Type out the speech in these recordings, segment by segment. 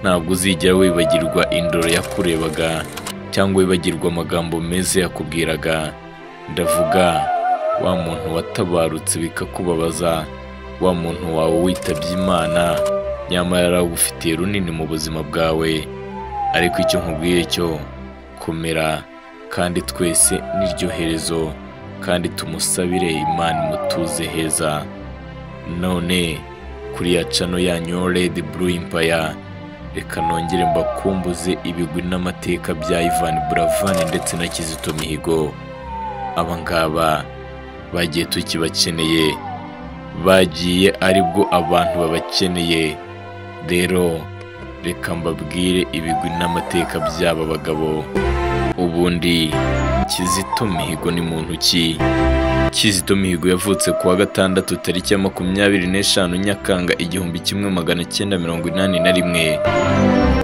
ntabwo uzigera wibagirwa indoro yakurebaga cyangwa wibagirwa amagambo meza yakubwiraga. Ndavuga wa muntu watabarutse bikakubabaza, wa muntu wawe witabye Imana nyamara yaragufitiye runini mu buzima bwawe. Ariko icyo nkubwiye cyo komera, kandi twese niryo herezo, kandi tumusabire Imana imutuze heza. None kuri ya channel yanyu Red Blue Empire, reka nongere mbakumbuze ibigwi n'amateka bya Ivan Buravan ndetse na Kizito Mihigo. Aba ngaba bagiye tukibakeneye, bagiye aribwo abantu babakeneye. Rero reka mbabwire ibigwi n'amateka by'aba bagabo. Ubundi Kizito Mihigo ni muntu ki? Kizito Mihigo yavutse kuwa gatandatu tariki ya 25 Nyakanga 1981,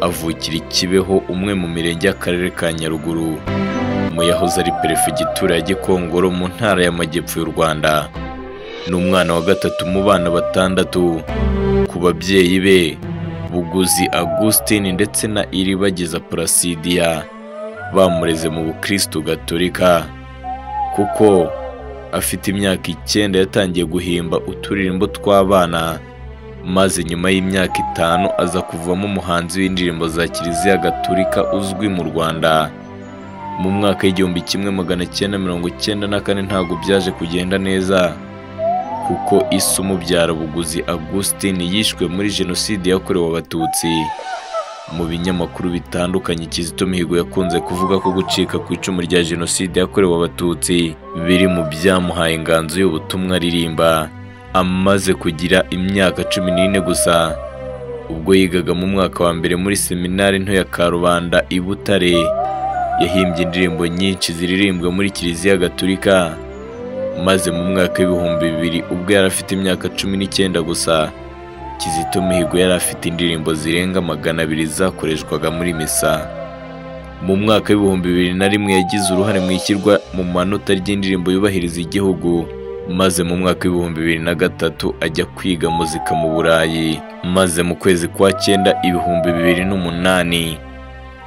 avukira Kibeho, umwe mu mirenge y'akarere ka Nyaruguru, mu yahoze ari perefegitura ya Gikongoro mu ntara y'Amajyepfo y'u Rwanda. Ni umwana wa gatatu mu bana batandatu ku babyeyi be Buguzi Augustine ndetse na Iribagiza Placidia, bamureze mu Bukristo Gatolika. Kuko afite imyaka 9 yatangiye guhimba uturirimbo tw'abana, maze nyuma y'imyaka 5 aza kuvamo umuhanzi w'indirimbo za Kiliziya Gatolika uzwi mu Rwanda. Mu mwaka w'1994 ntabwo byaje kugenda neza, kuko ise umubyara Buguzi Augustine yishwe muri jenoside yakorewe Abatutsi. Mu binyamakuru bitandukanye Kizito Mihigo yakunze kuvuga ko gucika ku icumu rya jenoside yakorewe Abatutsi biri mu byamuhaye inganzo y'ubutumwa aririmba. Amaze kugira imyaka 14 gusa, ubwo yigaga mu mwaka wa mbere muri seminari nto ya Karubanda i Butare, yahimbye indirimbo nyinshi ziririmbwa muri Kiliziya Gatolika. Maze mu mwaka w'2000 ubwo yari afite imyaka 19 gusa, Kizito Mihigo yari afite indirimbo zirenga 200 zakoreshwaga muri misa. Mu mwaka w'2001 yagize uruhare mu ishyirwa mu manota ry'indirimbo yubahiriza igihugu. Maze mu mwaka w'2003 ajya kwiga muzika mu Burayi. Maze mu kwezi kwa 9 2008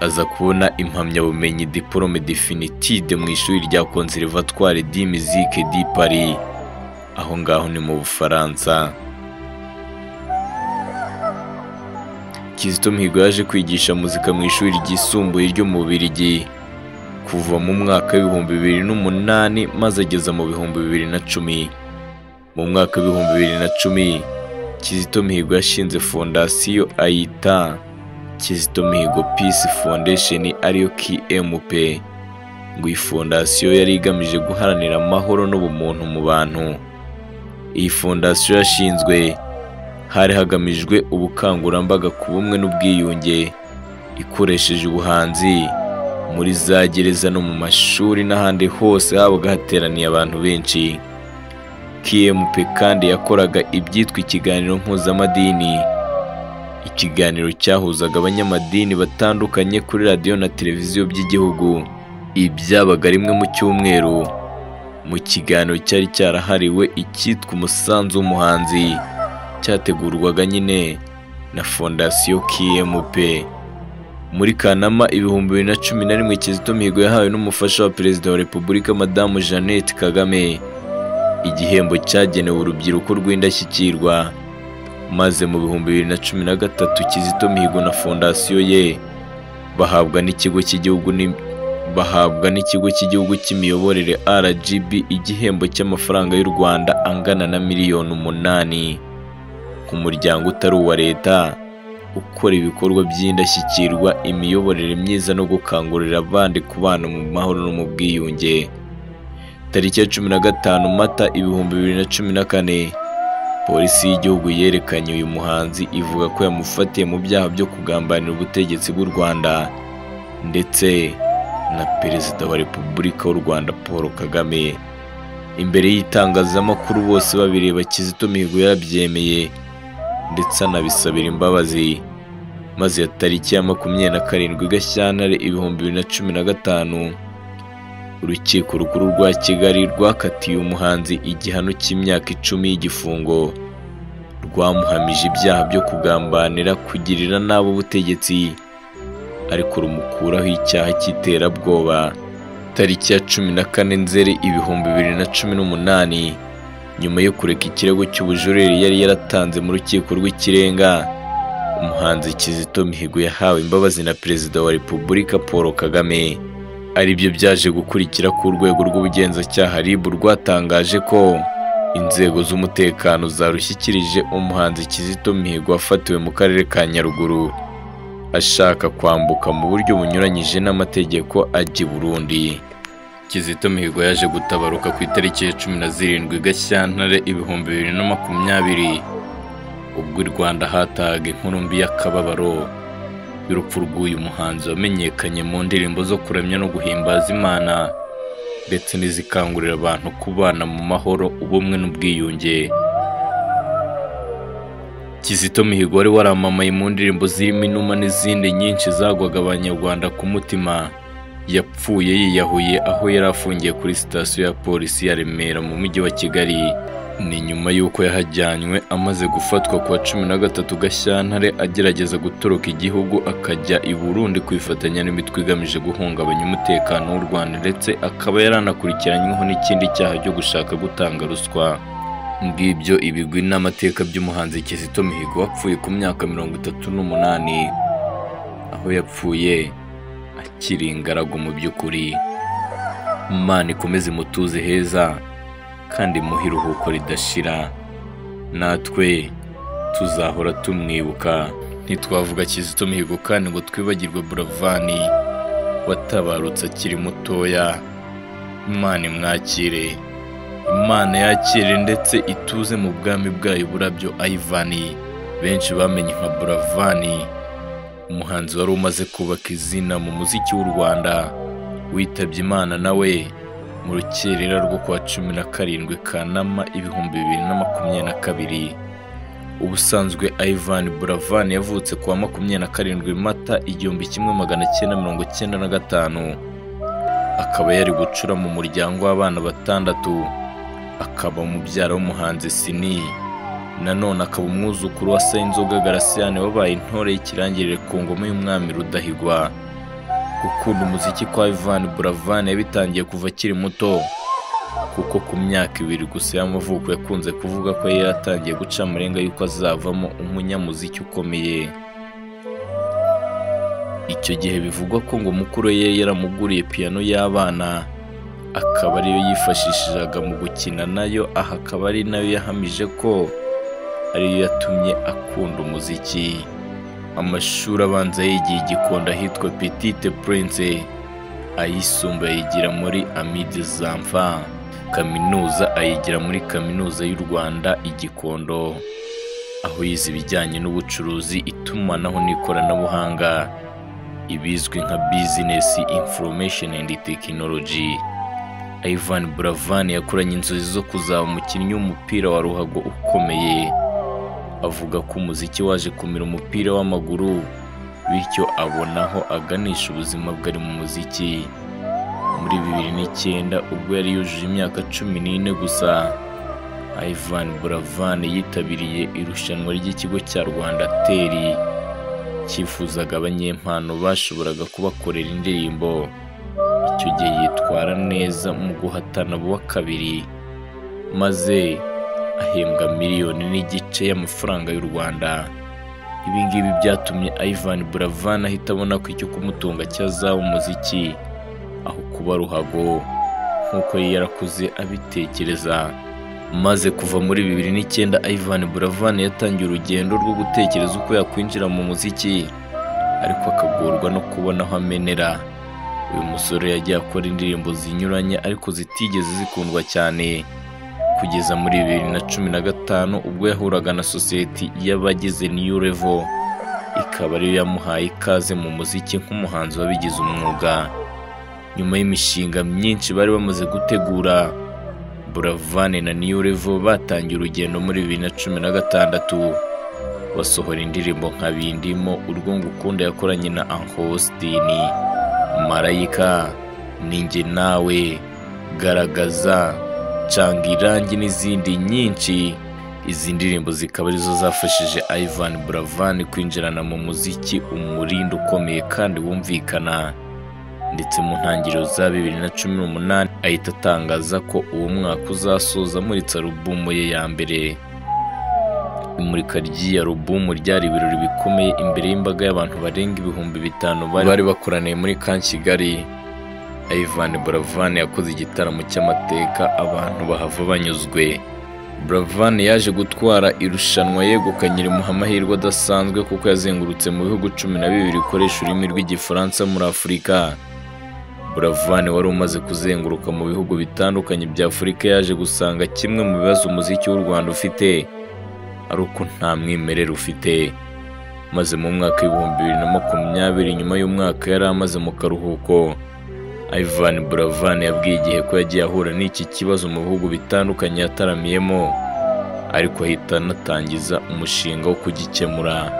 aza kubona impamyabumenyi diplôme définitive mu ishuri rya Conservatoire de Musique de Paris, aho ngaho ni mu Bufaransa. Kizito Mihigo yaje kwigisha muzika mu ishuri ryisumbuye ryo mu Bubiligi kuva mu mwaka w'2008 maze ageza mu 2010. Mu mwaka w'2010 Kizito Mihigo yashinze fondasiyo ayita Kizito Mihigo Peace Foundation, ariyo KMP. Ngo iyi fondasiyo yari igamije guharanira amahoro n'ubumuntu mu bantu. Iyi fondasiyo yashinzwe hari hagamijwe ubukangurambaga ku bumwe n'ubwiyunge, ikoresheje ubuhanzi muri za gereza no mu mashuri n'ahandi hose habaga hateraniye abantu benshi. KMP kandi yakoraga ibyitwa ikiganiro mpuzamadini. Ikiganiro cyahuzaga abanyamadini batandukanye kuri radio na televiziyo by'igihugu. Ibyabaga rimwe mu cyumweru. Mu kiganiro cyari cyarahariwe icyitwa umusanzu w'umuhanzi, cyategurwaga nyine na fondasiyo KMP. Muri Kanama 2011 Kizito Mihigo yahawe n'umufasha wa Perezida wa Repubulika Madamu Jeannette Kagame igihembo cyagenewe urubyiruko rw'indashyikirwa. Maze mu 2013 Kizito Mihigo na fondasiyo ye bahabwa n'ikigo cy'igihugu cy'imiyoborere RGB igihembo cy'amafaranga y'u Rwanda angana na miliyoni 8 ku muryango utari uwa leta ukora ibikorwa by'indashyikirwa, imiyoborere myiza no gukangurira abandi kubana mu mahoro no mu bwiyunge. Tariki ya 15 Mata 2014 polisi y'igihugu yerekanye uyu muhanzi ivuga ko yamufatiye mu byaha byo kugambanira ubutegetsi bw'u Rwanda ndetse na Perezida wa Repubulika y'u Rwanda Paul Kagame. Imbere y'itangazamakuru bose babireba Kizito Mihigo yarabyemeye ndetse anabisabira imbabazi. Maze ya tariki ya 27 Gashyantare 2015 urukiko rukuru rwa Kigali rwakatiye umuhanzi igihano cy'imyaka 10 y'igifungo. rwamuhamije ibyaha byo kugambanira kugirira nabi ubutegetsi, ariko rumukuraho icyaha cy'iterabwoba tariki ya 14 Nzeri 2018, nyuma yo kureka ikirego cy'ubujurire yari yaratanze mu rukiko rw'ikirenga. Umuhanzi Kizito Mihigo yahawe imbabazi na Perezida wa Repubulika Paul Kagame. Aribyo byaje gukurikira ku rwego rw'ubugenzacyaha RIB rwatangaje ko inzego z'umutekano zarushyikirije umuhanzi Kizito Mihigo wafatiwe mu karere ka Nyaruguru ashaka kwambuka mu buryo bunyuranyije n'amategeko ajya i Burundi. Kizito Mihigo yaje gutabaruka ku itariki ya 17 Gashyantare 2020, ubwo i Rwanda hatahaga inkuru mbi y'akababaro y'urupfu rw'uyu muhanzi wamenyekanye mu ndirimbo zo kuramya no guhimbaza Imana ndetse n'izikangurira abantu kubana mu mahoro, ubumwe n'ubwiyunge. Kizito Mihigo wari waramamaye mu ndirimbo zirimo Inuma n'izindi nyinshi zagwaga abanyarwanda ku mutima, yapfuye yiyahuye aho yari afungiye kuri sitasiyo ya polisi ya Remera mu mujyi wa Kigali. Ni nyuma y'uko yahajyanywe amaze gufatwa ku wa 13 Gashyantare agerageza gutoroka igihugu akajya i Burundi kwifatanya n'imitwe igamije guhungabanya umutekano w'u Rwanda, ndetse akaba yaranakurikiranyweho n'ikindi cyaha cyo gushaka gutanga ruswa. Ngibyo ibigwi n'amateka by'umuhanzi Kizito Mihigo wapfuye ku myaka 38, aho yapfuye akiri ingaragu mu by'ukuri. Imana ikomeze mutuze heza kandi muhe iruhuko ridashira, natwe tuzahora tumwibuka. Ntitwavuga Kizito Mihigo kandi ngo twibagirwe Buravan watabarutse akiri mutoya. Imana imwakire, Imana yakire ndetse ituze mu bwami bwayo burabyo Ivan benshi bamenye nka Buravan, umuhanzi wari umaze kubaka izina mu muziki w'u Rwanda, witabye Imana nawe mu rukerera rwo kwa 17 Kanama 2022. Ubusanzwe Ivan Buravan yavutse kwa 27 Mata 1995, akaba yari gucura mu muryango w'abana batandatu, akaba umubyara w'umuhanzi Sini, nanone akaba umwuzukuru wa Sayinzoga Garasiane wabaye intore y'ikirangirire ku ngoma y'umwami Rudahigwa. Gukunda umuziki kwa Ivan Buravan yabitangiye kuva akiri muto, kuko ku myaka 2 gusa y'amavuko yakunze kuvuga ko yari yatangiye guca amarenga y'uko azavamo umunyamuziki ukomeye. Icyo gihe bivugwa ko ngo mukuru ye yaramuguriye piano y'abana, akaba ariyo yifashishaga mu gukina nayo, aha akaba ari nayo yahamije ko ariyo yatumye akunda umuziki. Amashuri abanza yigiye i Gikondo ahitwa Petite Prince, ayisumbuye ayigira muri Ami des Enfants, kaminuza ayigira muri Kaminuza y'u Rwanda i Gikondo, aho yize ibijyanye n'ubucuruzi, itumanaho n'ikoranabuhanga, ibizwi nka Business Information and Technology. Ivan Buravan yakuranye inzozi zo kuzaba umukinnyi w'umupira wa ruhago ukomeye. Avuga ko umuziki waje kumira umupira w'amaguru, bityo abonaho aganisha ubuzima bwari mu muziki. Muri 2009 ubwo yari yujuje imyaka 14 gusa, Ivan Buravan yitabiriye irushanwa ry'ikigo cya Rwanda Teri cyifuzaga abanyempano bashoboraga kubakorera indirimbo. Icyo gihe yitwara neza mu guhatana buwa kabiri, maze ahembwa 1.5 miliyoni y'amafaranga y'u Rwanda. Ibi ngibi byatumye Ivan Buravan ahita abona ko icyo kumutunga cyazaba umuziki aho kuba ruhago nk'uko yarakuze abitekereza. Maze kuva muri 2009 Ivan Buravan yatangiye urugendo rwo gutekereza uko yakwinjira mu muziki, ariko akagorwa no kubona aho amenera. Uyu musore yagiye akora indirimbo zinyuranye ariko zitigeze zikundwa cyane, kugeza muri 2015 ubwo yahuraga na sosiyete y'abagize New Level, ikaba ariyo yamuhaye ikaze mu muziki nk'umuhanzi wabigize umwuga. Nyuma y'imishinga myinshi bari bamaze gutegura, Buravan na New Level batangiye urugendo muri 2016, basohora indirimbo nka Bindimo, Urwo Ngukunda yakoranye na Uncle, Marayika, Ninjye Nawe, Garagaza, Canga Irangi n'izindi nyinshi. Izi ndirimbo zikaba arizo zafashije Ivan Buravan kwinjirana mu muziki umurindi ukomeye kandi wumvikana, ndetse mu ntangiriro za 2018 ahita atangaza ko uwo mwaka uzasoza amuritse alubumu ye ya mbere. Imurika ry'iyi alubumu ryari ibirori bikomeye imbere y'imbaga y'abantu barenga 5,000 bari bakoraniye muri Kigali. Ivan Buravan yakoze igitaramo cy'amateka, abantu bahava banyuzwe. Buravan yaje gutwara irushanwa yegukanye rimuha amahirwe adasanzwe kuko yazengurutse mu bihugu 12 bikoresha ururimi rw'igifaransa muri Afurika. Buravan wari umaze kuzenguruka mu bihugu bitandukanye bya Afurika yaje gusanga kimwe mu bibazo umuziki w'u Rwanda ufite ari uko nta mwimerere ufite. Maze mu mwaka wa 2020 nyuma y'umwaka yari amaze mu karuhuko, Ivan Buravan yabwiye Igihe ko yagiye ahura n'iki kibazo mu bihugu bitandukanye yataramiyemo, ariko ahita anatangiza umushinga wo kugikemura.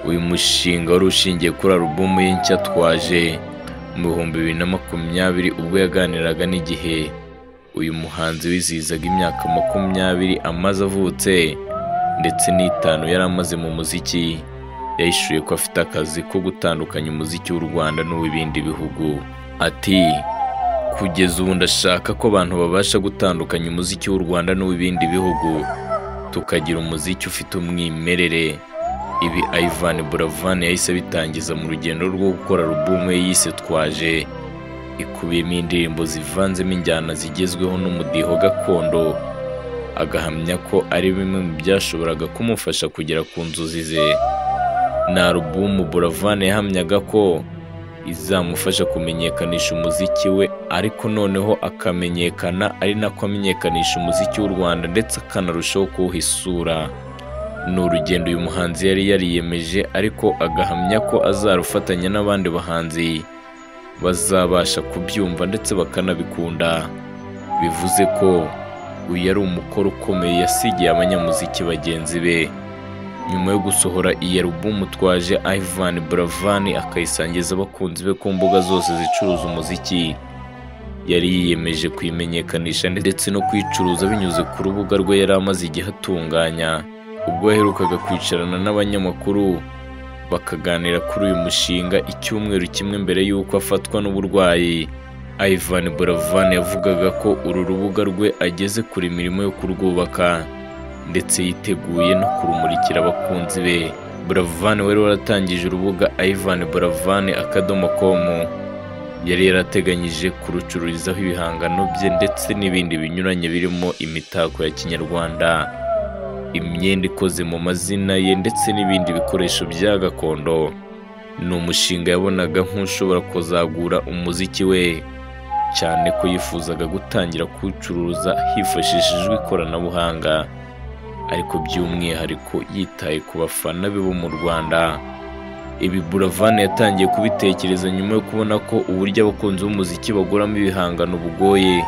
Uyu mushinga wari ushingiye kuri alubumu ye nshya Twaje mu 2020 ubwo yaganiraga n'Igihe. Uyu muhanzi wizihizaga imyaka 20 amaze avutse ndetse n'5 yari amaze mu muziki, yahishuye ko afite akazi ko gutandukanya umuziki w'u Rwanda n'uw'ibindi bihugu. Ati, kugeza ubu ndashaka ko abantu babasha gutandukanya umuziki w'u Rwanda n'uw'ibindi bihugu, tukagira umuziki ufite umwimerere. Ibi Ivan Buravan yahise bitangiza mu rugendo rwo gukora alubumu ye yise Twaje, ikubiyemo indirimbo zivanzemo injyana zigezweho n'umudiho gakondo. Agahamya ko ari bimwe mu byashoboraga kumufasha kugera ku nzozi ze. Na alubumu Buravan yahamyaga ko izamufasha kumenyekanisha umuziki we, ariko noneho akamenyekana ari nako amenyekanisha umuziki w'u Rwanda ndetse akanarushaho kuwuha isura. Ni urugendo uyu muhanzi yari yariyemeje, ariko agahamya ko azarufatanya n'abandi bahanzi bazabasha kubyumva ndetse bakanabikunda. Bivuze ko uyu yari umukoro ukomeye yasigiye abanyamuziki bagenzi be. Nyuma yo gusohora iyi alubumu Twaje, Ivan Buravan akayisangiza abakunzi be ku mbuga zose zicuruza umuziki. Yari yiyemeje kuyimenyekanisha ndetse no kwicuruza binyuze ku rubuga rwe yari amaze igihe atunganya. Ubwo yaherukaga kwicarana n'abanyamakuru bakaganira kuri uyu mushinga icyumweru kimwe mbere y'uko afatwa n'uburwayi, Ivan Buravan yavugaga ko uru rubuga rwe ageze kuri imirimo yo kurwubaka ndetse yiteguye no kurumurikira abakunzi be. Buravan wari waratangije urubuga ivanburavan.com, yari yarateganyije kurucururizaho ibihangano bye ndetse n'ibindi binyuranye birimo imitako ya Kinyarwanda, imyenda ikoze mu mazina ye ndetse n'ibindi bikoresho bya gakondo. Ni umushinga yabonaga nk'ushobora kuzagura umuziki we, cyane ko yifuzaga gutangira kuwucuruza hifashishijwe ikoranabuhanga, ariko by'umwihariko yitaye ku bafana be bo mu Rwanda. Ibi Buravan yatangiye kubitekereza nyuma yo kubona ko uburyo abakunzi b'umuziki baguramo ibihangano bugoye,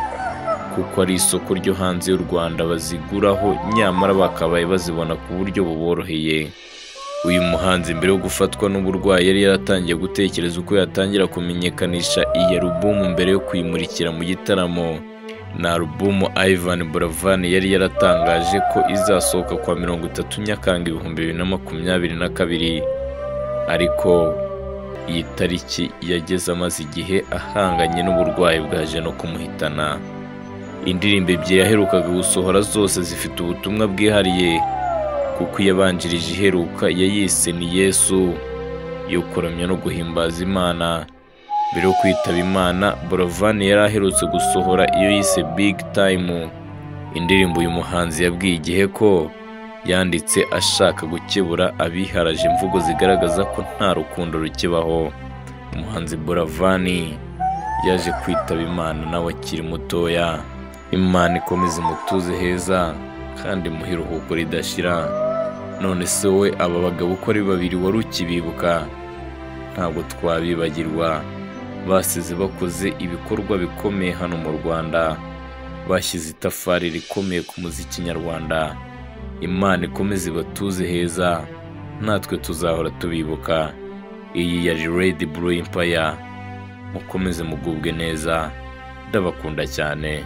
kuko ari isoko ryo hanze y'u Rwanda baziguraho, nyamara bakabaye bazibona ku buryo buboroheye. Uyu muhanzi mbere yo gufatwa n'uburwayi yari yaratangiye gutekereza uko yatangira kumenyekanisha iyi alubumu mbere yo kuyimurikira mu gitaramo. Na alubumu Ivan Buravan yari yaratangaje ko izasohoka kwa 30 Nyakanga 2022, ariko iyi tariki yageze amaze igihe ahanganye n'uburwayi bwaje no kumuhitana. Indirimbo ebyiri yaherukaga gusohora zose zifite ubutumwa bwihariye, kuko yabanjirije iheruka yayise Ni Yesu, yo kuramya no guhimbaza Imana. Mbere yo kwitaba Imana, Buravan yari aherutse gusohora iyo yise Big Time. Indirimbo uyu muhanzi yabwiye Igihe ko yanditse ashaka gukebura abiharaje imvugo zigaragaza ko nta rukundo rukibaho. Umuhanzi Buravan yaje kwitaba Imana nawe akiri mutoya. Imana ikomeze imutuze heza kandi muhe iruhuko ridashira. None se we aba bagabo uko ari babiri wari ukibibuka? Ntabwo twabibagirwa. Basize bakoze ibikorwa bikomeye hano mu Rwanda, bashyize itafari rikomeye ku muziki nyarwanda. Imana ikomeze ibatuze heza, natwe tuzahora tubibuka. Iyi yari Red Blue Empire, mukomeze mugubwe neza, ndabakunda cyane.